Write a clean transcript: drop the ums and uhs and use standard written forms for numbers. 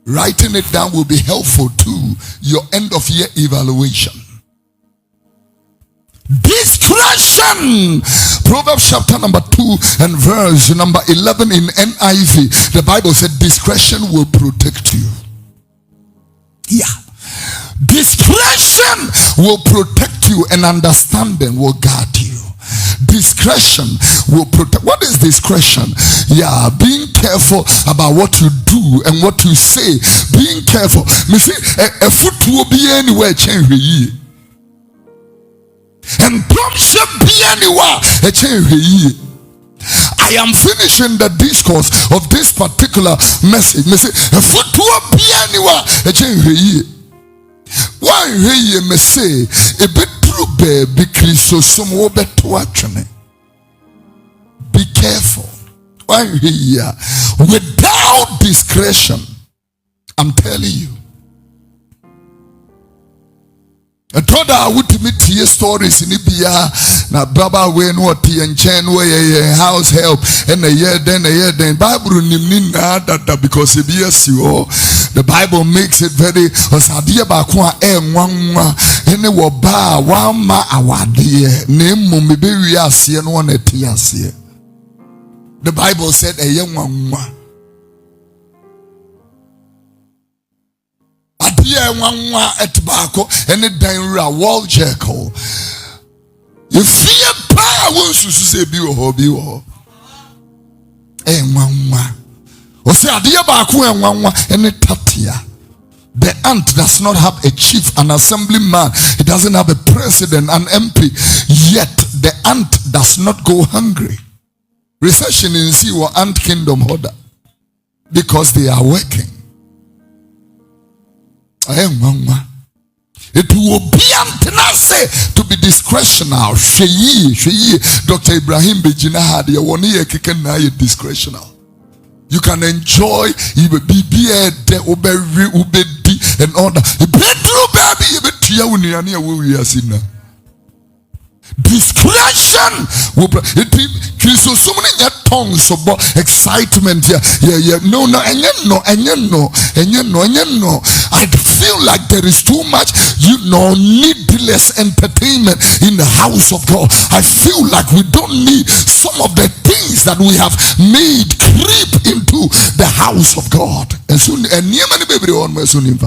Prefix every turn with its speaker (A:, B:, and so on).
A: Writing it down will be helpful to your end of year evaluation. Discretion. Proverbs chapter number 2 and verse number 11 in NIV. The Bible said discretion will protect you. Yeah. Discretion will protect you and understanding will guard you. Discretion will protect. What is discretion? Yeah, being careful about what you do and what you say. Being careful. Me see, a foot will be anywhere change ye. And should be anywhere a change ye. I am finishing the discourse of this particular message. Me say, a foot will be anywhere a change ye. Why ye me say a bit true baby Christo some to actually be careful. Why here without discretion, I'm telling you. I thought I would meet your stories in Ibia. Now, Baba, when what and Chen, where house help, and a year, then Bible that because the Bible makes it very Osadia Bakwa and one bar, one ma awadi, name Mumbiria, see and one at Tiasia. The Bible said a young one. One at tobacco and a dime wall jackal. You fear power once you say be a hobby or or say a dear baku and one and a tatia. The ant does not have a chief, an assemblyman, it doesn't have a president, an MP, yet the ant does not go hungry. Recession in sea or ant kingdom order because they are working. It will be to be discretional. Dr. Ibrahim Bejina had your 1 year kicking now discretional. You can enjoy and all that. Discretion will so many tongues about excitement. No. I feel like there is too much, needless entertainment in the house of God. I feel like we don't need some of the things that we have made creep into the house of God. And soon, and baby on my soon in